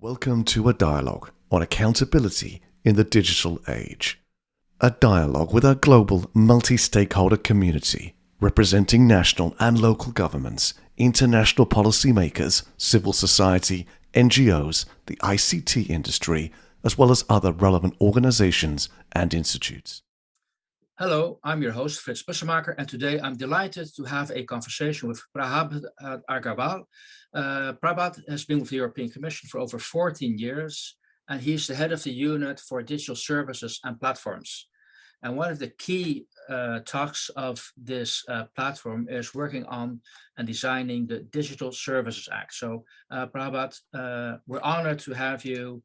Welcome to a dialogue on accountability in the digital age. A dialogue with our global multi-stakeholder community, representing national and local governments, international policymakers, civil society, NGOs, the ICT industry, as well as other relevant organizations and institutes. Hello, I'm your host Frits Bussemaker, and today I'm delighted to have a conversation with Prabhat Agarwal. Prabhat has been with the European Commission for over 14 years, and he's the head of the unit for digital services and platforms. And one of the key talks of this platform is working on and designing the Digital Services Act. So, Prabhat, we're honored to have you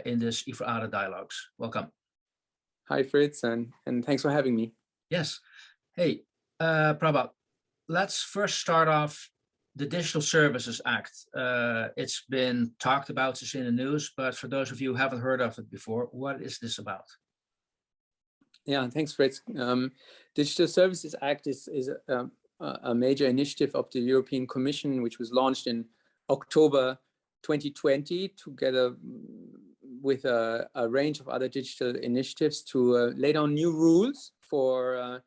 in this I4ADA dialogues. Welcome. Hi, Fritz, and thanks for having me. Yes. Hey, Prabhat, let's first start off the Digital Services Act. It's been talked about, it's in the news, but for those of you who haven't heard of it before, what is this about? Yeah, thanks, Fritz. Digital Services Act is a major initiative of the European Commission, which was launched in October 2020, together with a range of other digital initiatives to lay down new rules for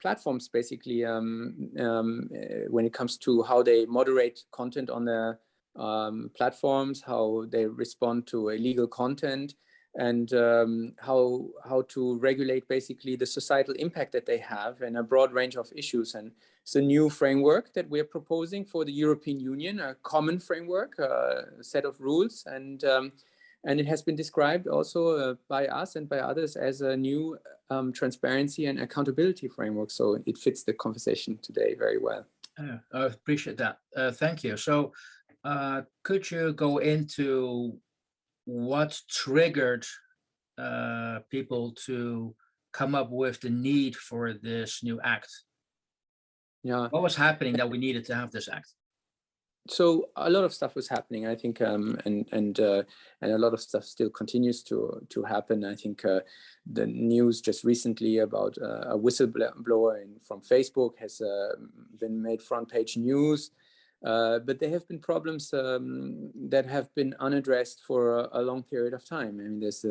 platforms, basically, when it comes to how they moderate content on their platforms, how they respond to illegal content, and how to regulate basically the societal impact that they have in a broad range of issues. And it's a new framework that we're proposing for the European Union, a common framework, a set of rules, and it has been described also by us and by others as a new transparency and accountability framework. So it fits the conversation today very well. I appreciate that. Thank you. So could you go into what triggered people to come up with the need for this new act? Yeah. What was happening that we needed to have this act? So a lot of stuff was happening, I think, and a lot of stuff still continues to happen. I think the news just recently about a whistleblower from Facebook has been made front page news, but there have been problems that have been unaddressed for a long period of time. I mean, there's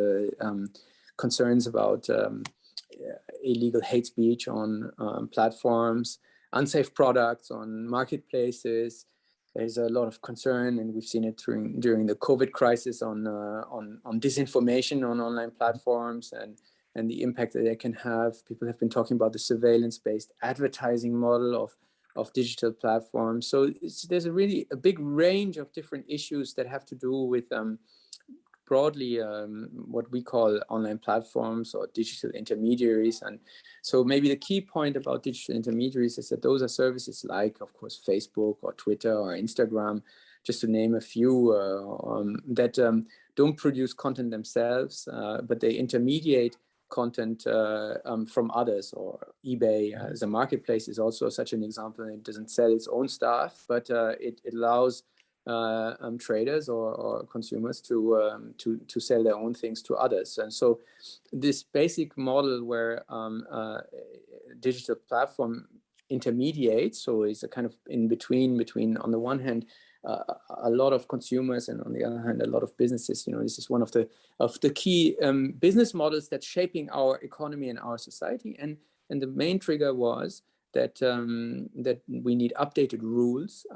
concerns about illegal hate speech on platforms, unsafe products on marketplaces. There's a lot of concern, and we've seen it during the COVID crisis on disinformation on online platforms and the impact that they can have. People have been talking about the surveillance-based advertising model of digital platforms. So there's a big range of different issues that have to do with broadly what we call online platforms or digital intermediaries. And so maybe the key point about digital intermediaries is that those are services like, of course, Facebook or Twitter or Instagram, just to name a few, that don't produce content themselves, but they intermediate content from others. Or eBay as a marketplace is also such an example. It doesn't sell its own stuff, but it allows traders or consumers to sell their own things to others. And so this basic model where digital platform intermediates, so is a kind of in between on the one hand a lot of consumers and on the other hand a lot of businesses. This is one of the key business models that's shaping our economy and our society. And the main trigger was that we need updated rules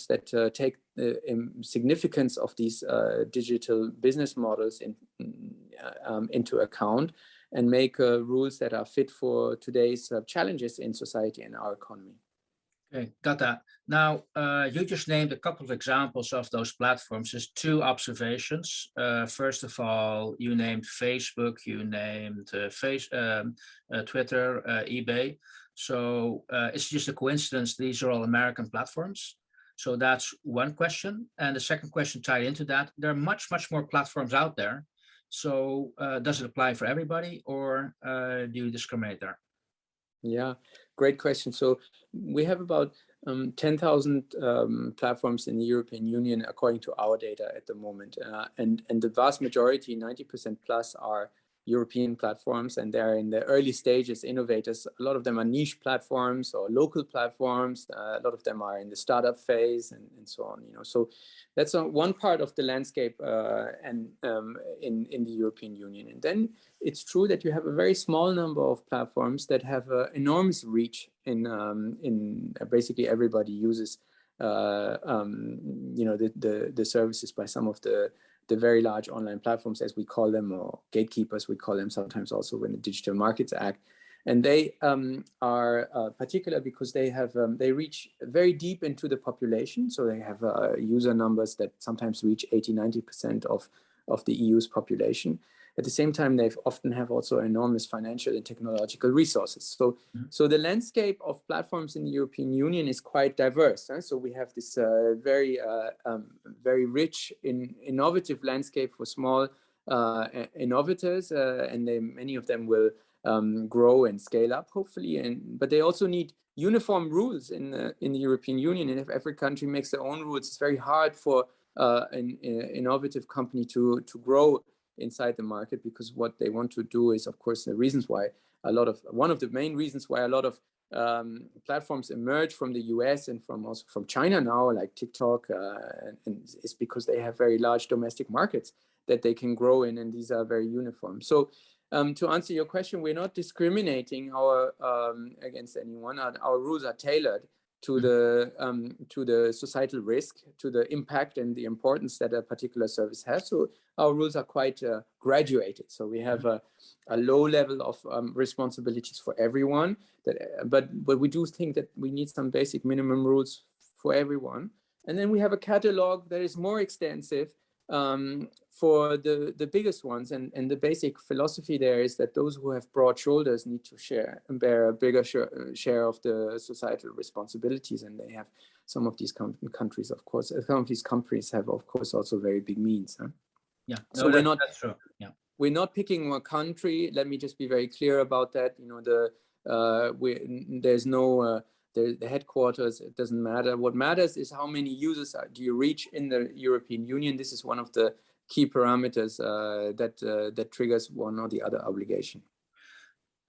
that take the significance of these digital business models into account and make rules that are fit for today's challenges in society and our economy. Okay, got that. Now, you just named a couple of examples of those platforms. There's two observations. First of all, you named Facebook, you named Twitter, eBay. So it's just a coincidence these are all American platforms. So that's one question. And the second question tied into that, there are much more platforms out there. So does it apply for everybody, or do you discriminate there? Yeah, great question. So we have about 10,000 platforms in the European Union, according to our data at the moment. And the vast majority, 90% plus, are European platforms, and they're in the early stages, innovators. A lot of them are niche platforms or local platforms. A lot of them are in the startup phase and so on. So that's one part of the landscape in the European Union. And then it's true that you have a very small number of platforms that have enormous reach in basically everybody uses the services by some of the very large online platforms, as we call them, or gatekeepers, we call them sometimes also in the Digital Markets Act. And they are particular because they have they reach very deep into the population. So they have user numbers that sometimes reach 80–90% of the EU's population. At the same time, they often have also enormous financial and technological resources. So the landscape of platforms in the European Union is quite diverse. So we have this very rich, innovative landscape for small innovators, and many of them will grow and scale up, hopefully. But they also need uniform rules in the European Union. And if every country makes their own rules, it's very hard for an innovative company to grow inside the market, because what they want to do is, of course, one of the main reasons why a lot of platforms emerge from the US and also from China now, like TikTok, and is because they have very large domestic markets that they can grow in, and these are very uniform. So to answer your question, we're not discriminating against anyone. Our rules are tailored to the societal risk, to the impact and the importance that a particular service has. So our rules are quite graduated. So we have a low level of responsibilities for everyone. But we do think that we need some basic minimum rules for everyone. And then we have a catalog that is more extensive for the biggest ones, and the basic philosophy there is that those who have broad shoulders need to bear a bigger share of the societal responsibilities, and they have some of these countries, of course. Some of these countries have, of course, also very big means. Huh? Yeah, no, so that's true. Yeah, we're not picking one country. Let me just be very clear about that. There's no. The headquarters, it doesn't matter. What matters is how many users do you reach in the European Union. This is one of the key parameters that triggers one or the other obligation.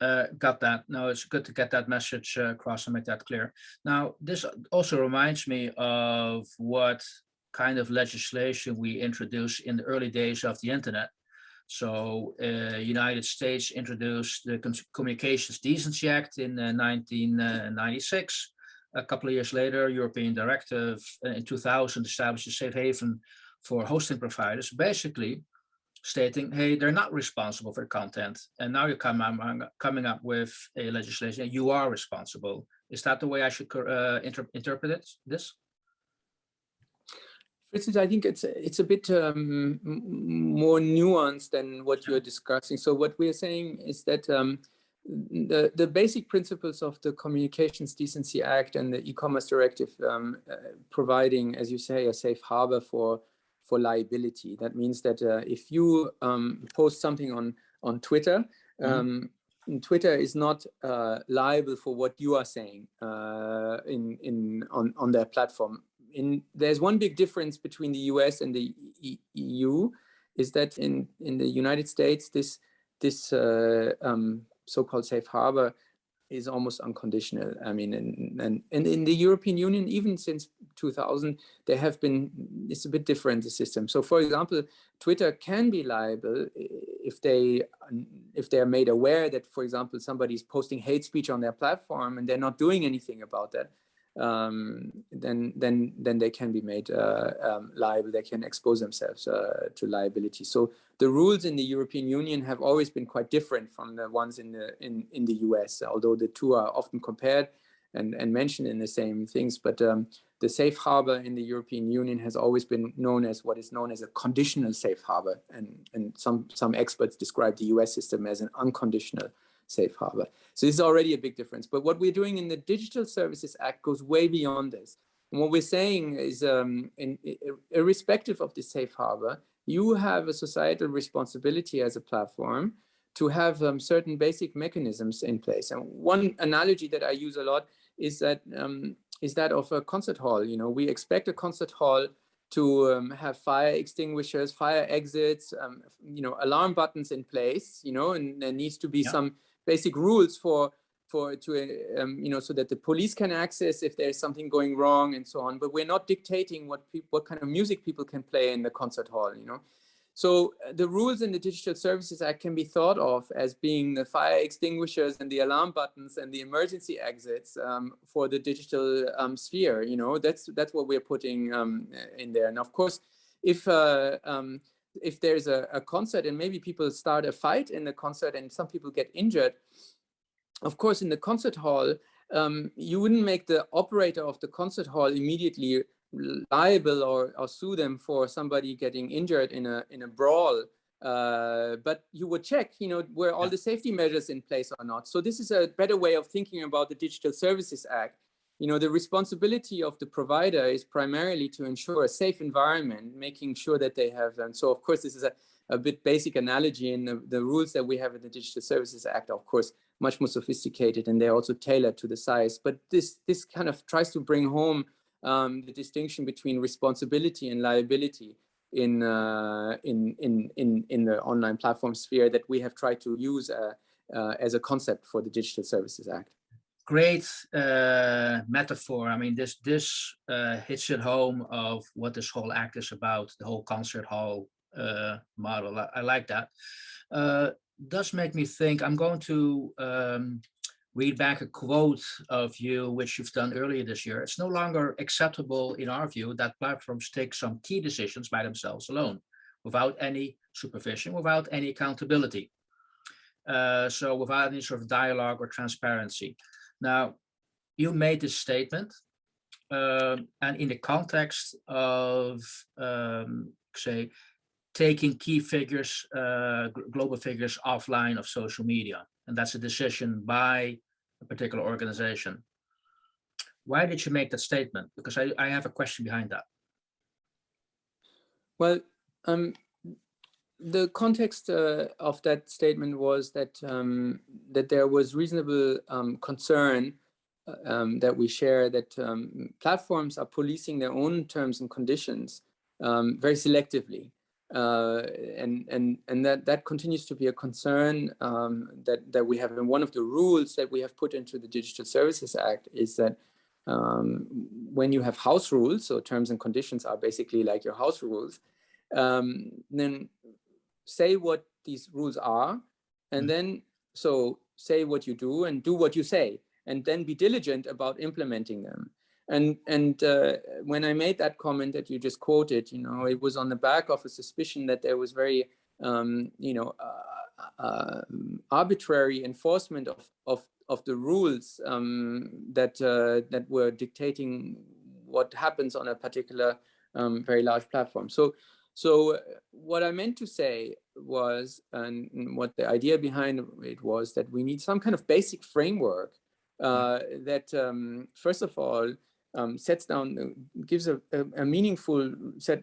Got that. No, it's good to get that message across and make that clear. Now, this also reminds me of what kind of legislation we introduced in the early days of the internet. So United States introduced the Communications Decency Act in 1996. A couple of years later, European Directive in 2000 established a safe haven for hosting providers, basically stating, hey, they're not responsible for content. And now you're coming up with a legislation, you are responsible. Is that the way I should interpret this? For instance, I think it's a bit more nuanced than what you're discussing. So what we're saying is that the basic principles of the Communications Decency Act and the e-commerce directive providing, as you say, a safe harbor for liability. That means that if you post something on Twitter, Twitter is not liable for what you are saying on their platform. There's one big difference between the US and the EU, is that in the United States, this so-called safe harbor is almost unconditional. I mean, and in the European Union, even since 2000, it's a bit different, the system. So for example, Twitter can be liable if they are made aware that, for example, somebody is posting hate speech on their platform and they're not doing anything about that. Then they can be made liable. They can expose themselves to liability. So the rules in the European Union have always been quite different from the ones in the US, although the two are often compared and mentioned in the same things. But the safe harbor in the European Union has always been known as what is known as a conditional safe harbor, and some experts describe the US system as an unconditional safe harbor. So this is already a big difference. But what we're doing in the Digital Services Act goes way beyond this. And what we're saying is, irrespective of the safe harbor, you have a societal responsibility as a platform to have certain basic mechanisms in place. And one analogy that I use a lot is that of a concert hall. We expect a concert hall have fire extinguishers, fire exits, alarm buttons in place, and there needs to be some basic rules so that the police can access if there's something going wrong and so on. But we're not dictating what kind of music people can play in the concert hall, So the rules in the Digital Services Act can be thought of as being the fire extinguishers and the alarm buttons and the emergency exits for the digital sphere. That's what we're putting in there. And of course, if there's a concert and maybe people start a fight in the concert and some people get injured, of course, in the concert hall, you wouldn't make the operator of the concert hall immediately liable or sue them for somebody getting injured in a brawl, but you would check, were all the safety measures in place or not. So this is a better way of thinking about the Digital Services Act. The responsibility of the provider is primarily to ensure a safe environment, making sure that they have. And so, of course, this is a bit basic analogy, and the rules that we have in the Digital Services Act are, of course, much more sophisticated, and they're also tailored to the size. But this kind of tries to bring home the distinction between responsibility and liability in the online platform sphere that we have tried to use as a concept for the Digital Services Act. Great metaphor. I mean, this hits it home of what this whole act is about, the whole concert hall model. I like that. Does make me think. I'm going to read back a quote of you, which you've done earlier this year. It's no longer acceptable, in our view, that platforms take some key decisions by themselves alone, without any supervision, without any accountability. So without any sort of dialogue or transparency. Now, you made this statement, and in the context of, say, taking key figures, global figures offline of social media. And that's a decision by a particular organization. Why did you make that statement? Because I have a question behind that. Well, the context of that statement was that that there was reasonable concern that we share that platforms are policing their own terms and conditions very selectively. And that continues to be a concern that we have. And one of the rules that we have put into the Digital Services Act is that when you have house rules, so terms and conditions are basically like your house rules, then say what these rules are, and then say what you do and do what you say, and then be diligent about implementing them. And when I made that comment that you just quoted, it was on the back of a suspicion that there was very, arbitrary enforcement of the rules that were dictating what happens on a particular very large platform. So what I meant to say was, and what the idea behind it was, that we need some kind of basic framework that, first of all, sets down, gives a meaningful set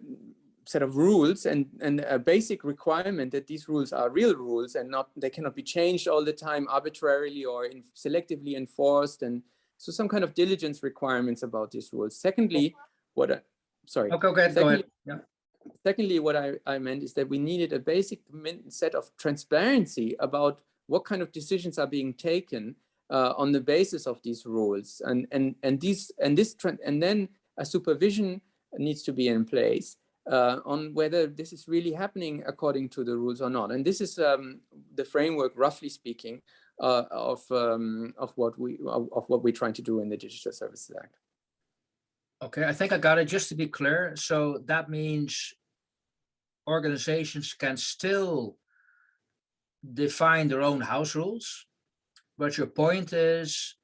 of rules and a basic requirement that these rules are real rules and they cannot be changed all the time arbitrarily or selectively enforced. And so some kind of diligence requirements about these rules. Secondly, go ahead. Yeah. Secondly, what I meant is that we needed a basic set of transparency about what kind of decisions are being taken on the basis of these rules, and then a supervision needs to be in place on whether this is really happening according to the rules or not. And this is the framework, roughly speaking, of what we're trying to do in the Digital Services Act. Okay, I think I got it. Just to be clear, so that means organizations can still define their own house rules, but your point is,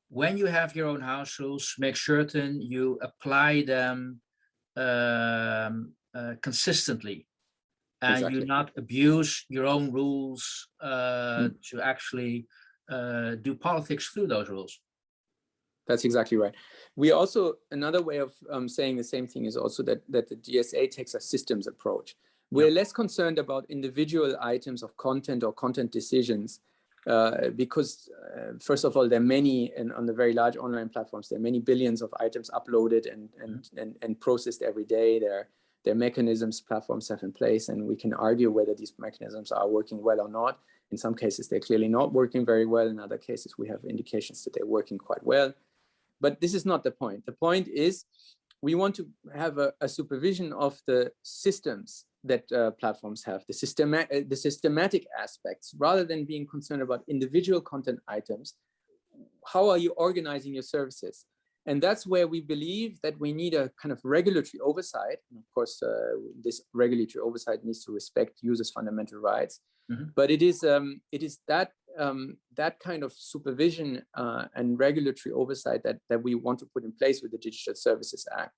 when you have your own house rules, make certain you apply them consistently, and Exactly. you not abuse your own rules to actually do politics through those rules. That's exactly right. We also, another way of saying the same thing is also that the DSA takes a systems approach. We're less concerned about individual items of content or content decisions because, first of all, there are many, and on the very large online platforms, there are many billions of items uploaded and processed every day. There There are mechanisms platforms have in place, and we can argue whether these mechanisms are working well or not. In some cases, they're clearly not working very well. In other cases, we have indications that they're working quite well. But this is not the point. The point is we want to have a supervision of the systems that platforms have, the systematic aspects, rather than being concerned about individual content items. How are you organizing your services? And that's where we believe that we need a kind of regulatory oversight. And of course, this regulatory oversight needs to respect users' fundamental rights. But it is that kind of supervision and regulatory oversight that we want to put in place with the Digital Services Act.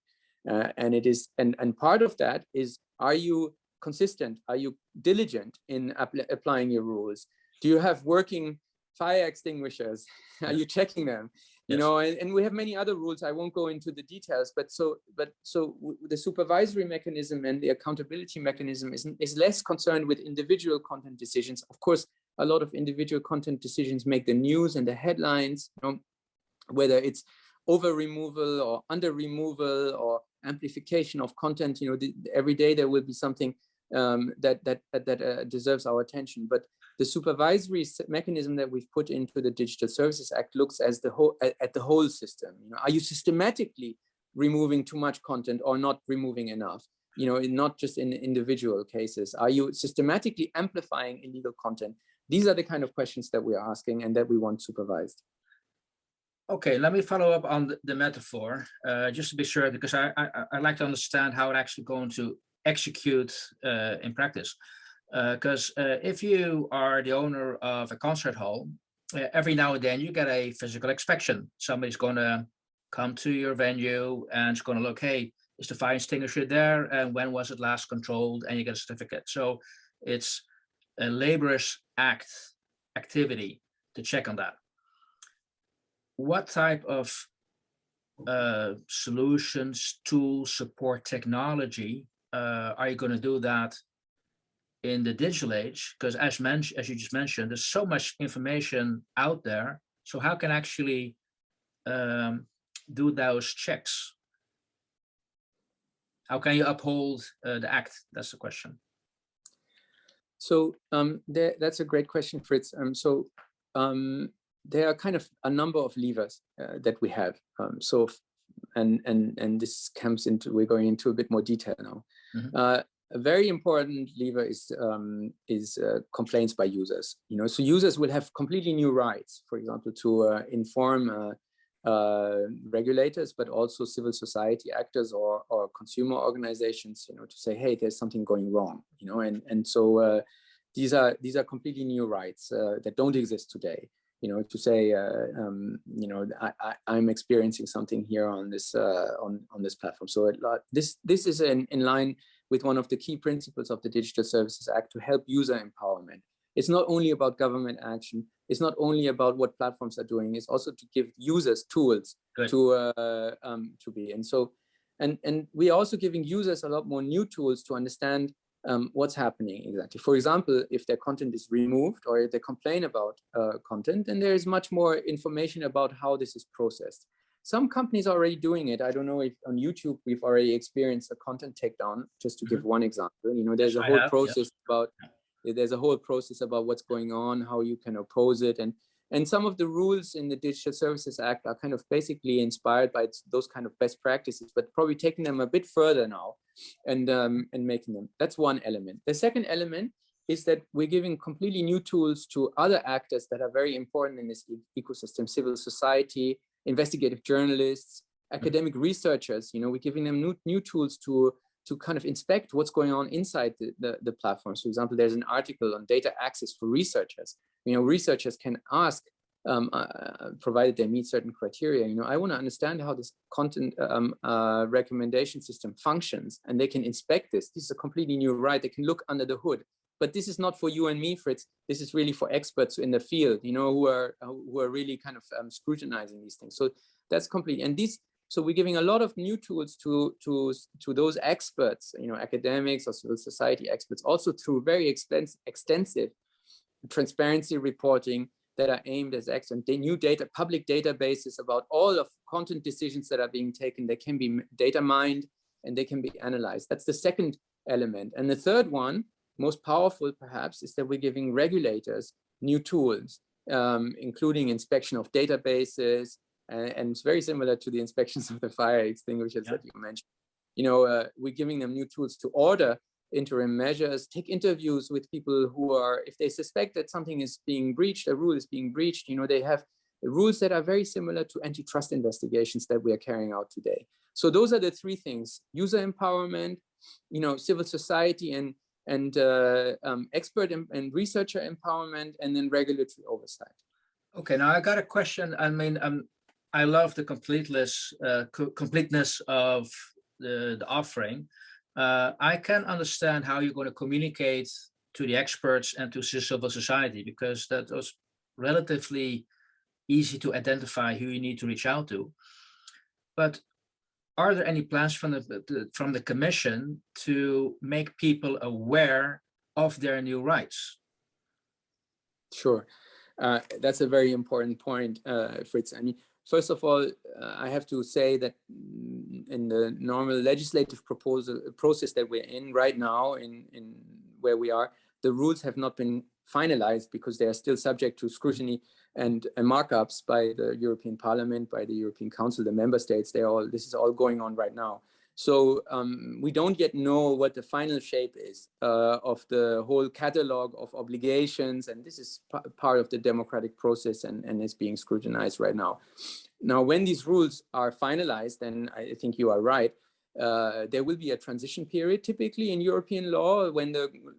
And part of that is, are you consistent? Are you diligent in applying your rules? Do you have working fire extinguishers? Are you checking them? You know, and we have many other rules. I won't go into the details, but so the supervisory mechanism and the accountability mechanism is less concerned with individual content decisions. Of course, a lot of individual content decisions make the news and the headlines, you know, whether it's over removal or under removal or amplification of content. You know, every day there will be something that deserves our attention. But the supervisory mechanism that we've put into the Digital Services Act looks at the whole system. You know, are you systematically removing too much content or not removing enough? You know, not just in individual cases. Are you systematically amplifying illegal content? These are the kind of questions that we are asking and that we want supervised. Okay, let me follow up on the metaphor, just to be sure, because I'd like to understand how it's actually going to execute in practice. Because if you are the owner of a concert hall, every now and then you get a physical inspection. Somebody's going to come to your venue and it's going to look, hey, is the fire extinguisher there? And when was it last controlled? And you get a certificate. So it's a laborious activity to check on that. What type of solutions, tools, support technology are you going to do that in the digital age? Because as you just mentioned, there's so much information out there. So how can actually do those checks? How can you uphold the act? That's the question. So that's a great question, Fritz. There are kind of a number of levers that we have. And this comes into, we're going into a bit more detail now. A very important lever is complaints by users. You know, so users will have completely new rights, for example, to inform regulators, but also civil society actors or consumer organizations. You know, to say, hey, there's something going wrong. You know, and so these are completely new rights that don't exist today. You know, to say, you know, I'm experiencing something here on this platform. So this is in line with one of the key principles of the Digital Services Act, to help user empowerment. It's not only about government action. It's not only about what platforms are doing. It's also to give users tools to be. And so, and we're also giving users a lot more new tools to understand what's happening exactly. For example, if their content is removed or if they complain about content, then there is much more information about how this is processed. Some companies are already doing it. I don't know if on YouTube we've already experienced a content takedown, just to give one example. You know, there's a whole process about what's going on, how you can oppose it, and some of the rules in the Digital Services Act are kind of basically inspired by those kind of best practices, but probably taking them a bit further now and making them. That's one element. The second element is that we're giving completely new tools to other actors that are very important in this ecosystem: civil society, investigative journalists, academic researchers. You know, we're giving them new tools to kind of inspect what's going on inside the platforms. For example, there's an article on data access for researchers. You know, researchers can ask, provided they meet certain criteria, you know, I want to understand how this content recommendation system functions, and they can inspect this. This is a completely new right. They can look under the hood. But this is not for you and me, Fritz. This is really for experts in the field, you know, who are really kind of scrutinizing these things. So that's complete. And so we're giving a lot of new tools to those experts, you know, academics or civil society experts, also through very extensive transparency reporting that are aimed as excellent new public databases about all of content decisions that are being taken. They can be data mined. and they can be analyzed. That's the second element. And the third one, most powerful perhaps, is that we're giving regulators new tools, including inspection of databases, and it's very similar to the inspections of the fire extinguishers that you mentioned. We're giving them new tools to order interim measures, take interviews with people who are, if they suspect that something is being breached, a rule is being breached, they have rules that are very similar to antitrust investigations that we are carrying out today. So those are the three things: user empowerment, civil society and expert and researcher empowerment, and then regulatory oversight. Okay, now I got a question. I mean, I love the completeness of the offering. I can understand how you're going to communicate to the experts and to civil society, because that was relatively easy to identify who you need to reach out to. But are there any plans from the Commission to make people aware of their new rights? Sure. That's a very important point, Fritz. I mean, first of all, I have to say that in the normal legislative process that we're in right now, in where we are, the rules have not been finalized because they are still subject to scrutiny and markups by the European Parliament, by the European Council, the member states. This is all going on right now. So we don't yet know what the final shape is of the whole catalog of obligations, and this is part of the democratic process and is being scrutinized right now. Now, when these rules are finalized, and I think you are right, there will be a transition period typically in European law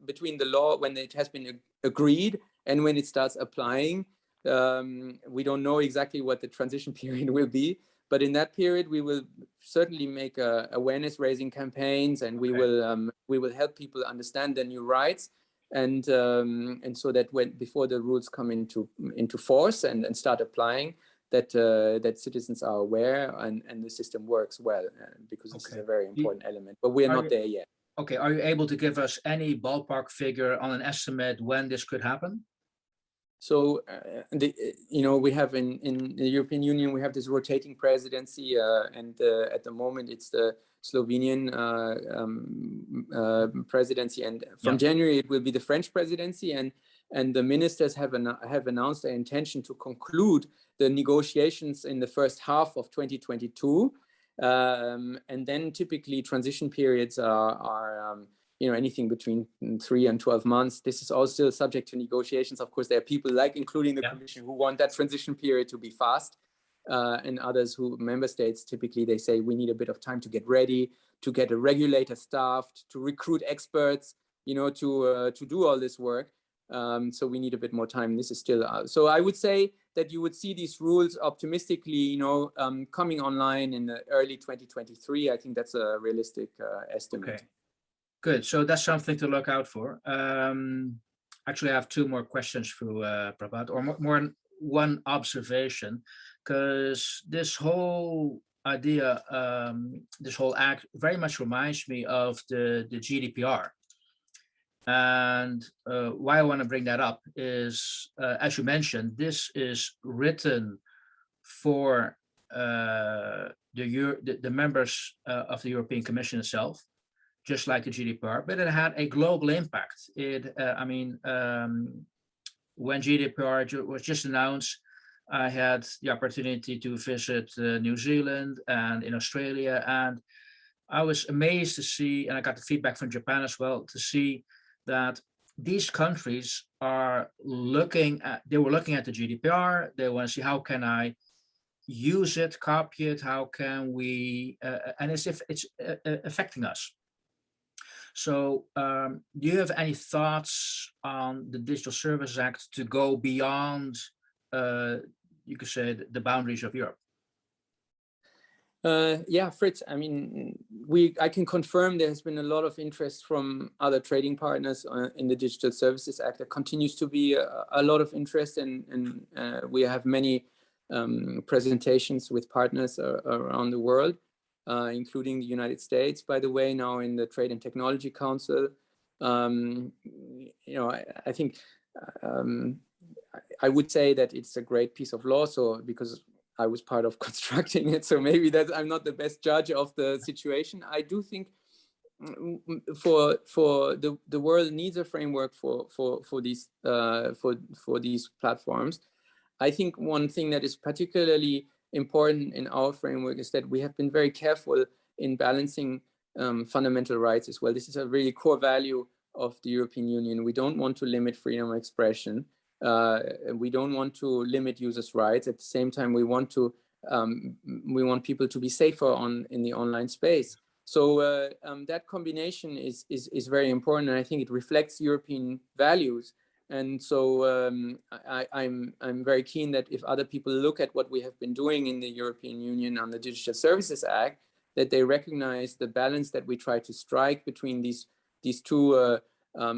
between the law when it has been agreed and when it starts applying. We don't know exactly what the transition period will be. But in that period, we will certainly make awareness-raising campaigns, and we will help people understand their new rights, and so that before the rules come into force and start applying, that citizens are aware and the system works well, because this is a very important element. But we are not there yet. Okay, are you able to give us any ballpark figure on an estimate when this could happen? So, we have in the European Union, we have this rotating presidency, and at the moment it's the Slovenian presidency, and from January it will be the French presidency, and the ministers have announced their intention to conclude the negotiations in the first half of 2022, and then typically transition periods are anything between 3 and 12 months. This is all still subject to negotiations. Of course, there are people including the Commission, who want that transition period to be fast, and others member states, typically they say we need a bit of time to get ready, to get a regulator staffed, to recruit experts, to do all this work. So we need a bit more time. This is still so I would say that you would see these rules optimistically, coming online in the early 2023. I think that's a realistic estimate. Okay. Good. So that's something to look out for. Actually, I have two more questions for Prabhat, or more one observation, because this whole idea, this whole act very much reminds me of the GDPR. And why I want to bring that up is, as you mentioned, this is written for the members of the European Commission itself, just like the GDPR, but it had a global impact. When GDPR was just announced, I had the opportunity to visit New Zealand and in Australia, and I was amazed to see, and I got the feedback from Japan as well, to see that these countries were looking at the GDPR. They want to see, how can I use it, copy it, how can we, and as if it's affecting us. So do you have any thoughts on the Digital Services Act to go beyond, you could say, the boundaries of Europe? Yeah, Fritz, I mean, I can confirm there has been a lot of interest from other trading partners in the Digital Services Act. There continues to be a lot of interest, and we have many presentations with partners around the world, including the United States, by the way, now in the Trade and Technology Council. I think I would say that it's a great piece of law. So because I was part of constructing it, so maybe that I'm not the best judge of the situation. I do think for the world needs a framework for these platforms. I think one thing that is particularly important in our framework is that we have been very careful in balancing fundamental rights as well. This is a really core value of the European Union. We don't want to limit freedom of expression. We don't want to limit users' rights. At the same time, we want people to be safer in the online space. So that combination is very important, and I think it reflects European values. And so I'm very keen that if other people look at what we have been doing in the European Union on the Digital Services Act, that they recognize the balance that we try to strike between these two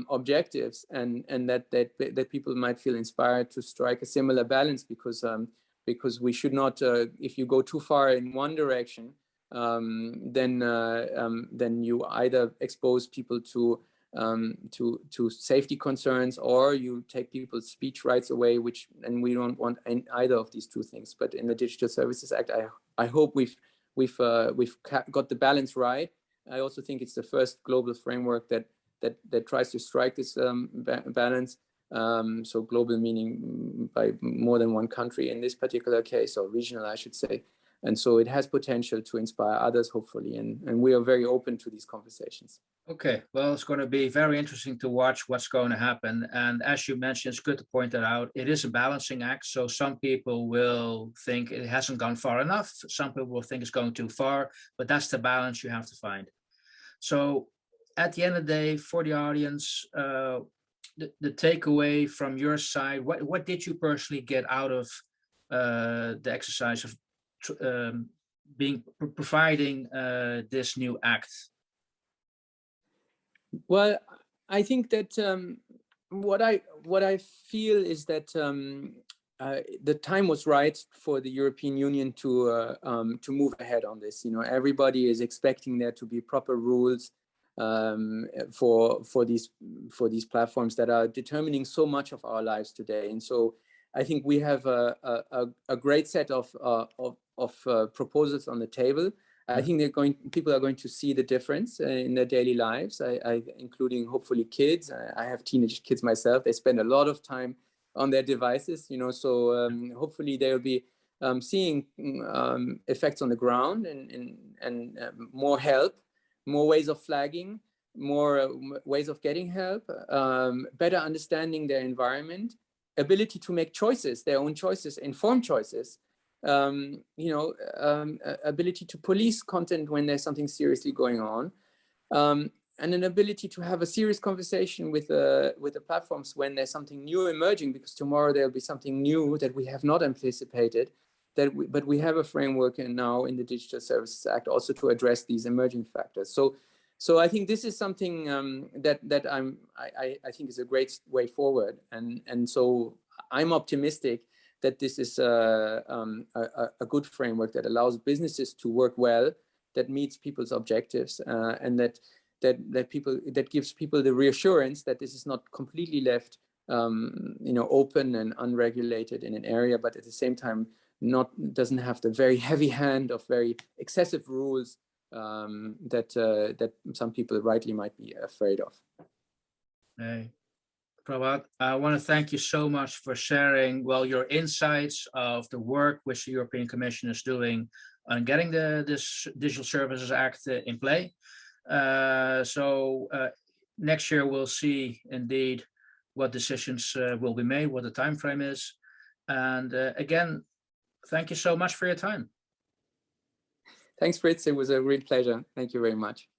objectives, and that people might feel inspired to strike a similar balance, because we should not, if you go too far in one direction, then you either expose people to safety concerns, or you take people's speech rights away, and we don't want either of these two things. But in the Digital Services Act, I hope we've got the balance right. I also think it's the first global framework that tries to strike this balance. So global meaning by more than one country in this particular case, or regional, I should say. And so it has potential to inspire others, hopefully, and we are very open to these conversations. Okay, well, it's going to be very interesting to watch what's going to happen. And as you mentioned, it's good to point that out. It is a balancing act. So some people will think it hasn't gone far enough. Some people will think it's going too far, but that's the balance you have to find. So at the end of the day, for the audience, the takeaway from your side, what did you personally get out of the exercise of providing this new act? Well, I think that what I feel is that the time was right for the European Union to move ahead on this. You know, everybody is expecting there to be proper rules for these platforms that are determining so much of our lives today. And so I think we have a great set of proposals on the table. I think people are going to see the difference in their daily lives, including hopefully kids. I have teenage kids myself. They spend a lot of time on their devices, you know, so hopefully they'll be seeing effects on the ground, and more help, more ways of flagging, more ways of getting help, better understanding their environment, ability to make choices, their own choices, informed choices. Ability to police content when there's something seriously going on, and an ability to have a serious conversation with the platforms when there's something new emerging, because tomorrow there'll be something new that we have not anticipated, but we have a framework now in the Digital Services Act also to address these emerging factors. So I think this is something that I think is a great way forward, and so I'm optimistic that this is a good framework that allows businesses to work well, that meets people's objectives, and that gives people the reassurance that this is not completely left, open and unregulated in an area, but at the same time doesn't have the very heavy hand of very excessive rules that some people rightly might be afraid of. Hey. Prabhat, I want to thank you so much for sharing, your insights of the work which the European Commission is doing on getting this Digital Services Act in play. So next year we'll see indeed what decisions will be made, what the time frame is. And again, thank you so much for your time. Thanks, Fritz. It was a real pleasure. Thank you very much.